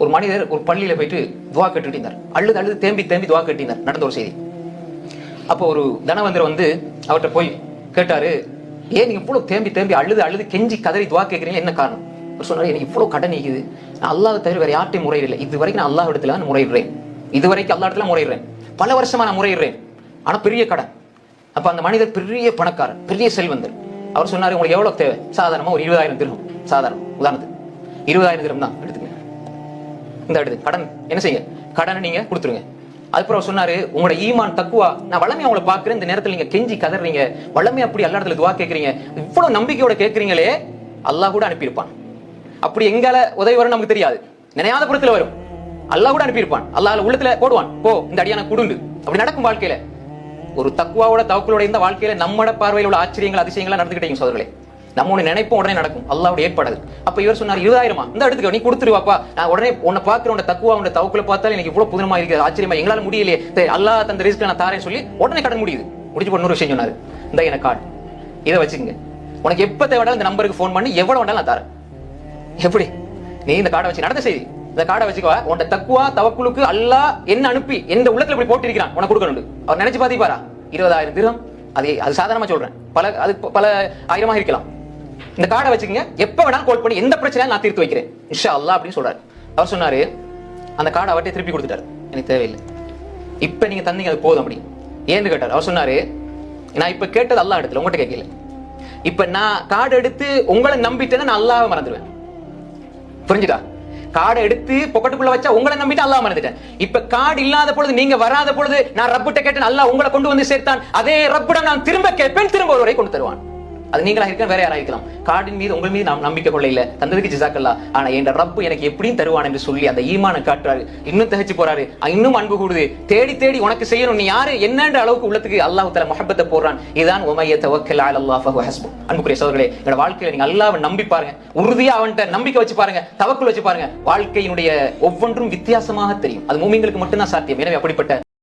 ஒரு மனிதர் ஒரு பள்ளியில போயிட்டு துவா கேட்டுட்டு இருந்தார். அழுது அழுது தேம்பி தேம்பி துவா கேட்டிருந்தார். நடந்த ஒரு செய்தி. அப்போ ஒரு தனவந்தர் வந்து அவர்கிட்ட போய் கேட்டாரு, ஏன் நீங்க இவ்வளவு தேம்பி தேம்பி அழுது அழுது கெஞ்சி கதறி துவா கேட்கறீங்க, என்ன காரணம்? அவர் சொன்னாரு, எனக்கு இவ்வளவு கடன் நீக்குது, நான் அல்லாஹ் தவிர வேற யார்ட்டையும் முறையிடல, இது வரைக்கும் நான் அல்லாஹ் இடத்துல முறையிடுறேன், இது வரைக்கும் அல்லா இடத்துல முறையிடுறேன், பல வருஷமா நான் முறையிடுறேன், ஆனா பெரிய கடன். அப்ப அந்த மனிதர் பெரிய பணக்காரர், பெரிய செல்வந்தர். அவர் சொன்னாரு, உங்களுக்கு எவ்வளவு தேவை? சாதாரணமா ஒரு 20,000 திர்ஹம், சாதாரண உதாரணத்துக்கு 20,000 திர்ஹம் தான் எடுத்துங்க, இந்த எடுத்து கடன் என்ன செய்யுங்க, கடனை நீங்க கொடுத்துருங்க. அதுக்கப்புறம் அவர் சொன்னாரு, உங்களோட ஈமான் தக்குவா, நான் வளமையா அவங்களை பாக்குறேன், இந்த நேரத்தில் நீங்க கெஞ்சி கதறீங்க, வளமையா அப்படி அல்லா இடத்துல துவா கேட்கறீங்க, இவ்வளவு நம்பிக்கையோட கேட்கறீங்களே, அல்லாஹ் கூட அனுப்பியிருப்பான். அப்படி எங்கால உதவி வரும் நமக்கு தெரியாது, நினையாத புறத்துல வரும், அல்லாஹ் கூட அனுப்பியிருப்பான், அல்லாஹ் உள்ளத்துல போடுவான், போ இந்த அடியான குடுண்டு. அப்படி நடக்கும் வாழ்க்கையில. ஒரு தக்குவாவோட தவக்குலோட இந்த வாழ்க்கையில நம்மட பார்வையில் உள்ள ஆச்சரியங்கள் அதிசயங்களா நடந்துக்கிட்டீங்க சோதர்களே. நம்ம ஒண்ணு நினைப்போம், உடனே நடக்கும், அல்லாஹ்வுடைய ஏற்பாடு. அப்ப இவர் சொன்னார், 20,000 இந்த எடுத்துக்க, நீ கொடுத்துருவாப்பா, நான் உடனே உன்னை பாக்குற உன்ன தக்குவா உன்ன தவக்குல பார்த்தாலும் எனக்கு இவ்வளவு புதுமா இருக்கு, ஆச்சரியமா, எங்களால முடியலையே, அல்லாஹ் தந்த ரிஸ்க் நான் தாரேன்னு சொல்லி உடனே கடன் முடியுது. முடிச்சு போட்டு இன்னொரு விஷயம் சொன்னாரு, இந்த எனக்கு கார்டு, இதை வச்சுக்கங்க, உனக்கு எப்ப தேவையாலும் இந்த நம்பருக்கு போன் பண்ணி எவ்வளவு வேண்டாலும் நான் தரேன். எப்படி? நீ இந்த கார்டை வச்சு நடந்த செய்தி, இந்த கார்டை வச்சுக்கவா, உன்ட தக்குவா தவக்குலுக்கு அல்லாஹ் என்ன அனுப்பி எந்த உள்ளத்துல இப்படி போட்டிருக்கிறான் உனக்கு கொடுக்கணும். அவர் நினைச்சு பாத்தீப்பாரா? 20,000 திர்ஹம், அது சாதாரணமா சொல்றேன், பல ஆயிரமா இருக்கலாம். இந்த கார்டை வச்சுக்கங்க, எப்ப வேணாலும் கால் பண்ணி எந்த பிரச்சனையும் நான் தீர்த்து வைக்கிறேன் இன்ஷா அல்லாஹ் அப்படின்னு சொல்றாரு. அவர் சொன்னாரு, அந்த கார்டை அவர்கிட்ட திருப்பி கொடுத்துட்டாரு, எனக்கு தேவையில்லை, இப்ப நீங்க தந்தீங்க அது போதும் அப்படி. ஏன்னு கேட்டார். அவர் சொன்னாரு, நான் இப்ப கேட்டது அல்லாஹ் இடத்துல, உங்கள்கிட்ட கேட்கல, இப்ப நான் கார்டு எடுத்து உங்களை நம்பிட்டேன்னா நான் அல்லாஹ்வை மறந்துடுவேன். புரிஞ்சுதா? கார்டை எடுத்து பொக்கெட்டுக்குள்ள வச்சா உங்களை நம்பிட்டு அல்லாஹ் மறந்துட்டேன். இப்ப கார்டு இல்லாத பொழுது, நீங்க வராத பொழுது நான் ரப்பிட்ட கேட்டேன், அல்லாஹ் உங்களை கொண்டு வந்து சேர்த்தான், அதே ரப்பிடம் நான் திரும்ப கேட்பேன், திரும்ப ஒரு வரை கொண்டு தருவான். அது நீங்களா இருக்கலாம், வேற யாரா இருக்கலாம். கார்டின் மீது உங்கள் மீது நாம் நம்பிக்கை கொள்ள இல்ல, தந்ததுக்கு ஜிசாக்கல்லா, ஆனா என் ரப்பு எனக்கு எப்படியும் தருவான் என்று சொல்லி அந்த ஈமான காட்டுறாரு. இன்னும் தகச்சு போறாரு, இன்னும் அன்பு கூடுது, தேடி தேடி உனக்கு செய்யணும், நீ யாரு என்னன்ற அளவுக்கு உள்ளத்துக்கு அல்லாஹ் தஆலா முஹப்பத்தை போடுறான். இதுதான் உமைய தவக்கல் அலல்லாஹ் ஃபஹு ஹஸ்பு. அன்புக்குரிய சகோதரர்களே, எங்க வாழ்க்கையில நீங்க அல்லாஹ்வை நம்பி பாருங்க, உறுதியா அவன்கிட்ட நம்பிக்கை வச்சு பாருங்க, தவக்குல் வச்சு பாருங்க, வாழ்க்கையினுடைய ஒவ்வொன்றும் வித்தியாசமாக தெரியும். அது மூமின்களுக்கு மட்டும்தான் சாத்தியம். எனவே அப்படிப்பட்ட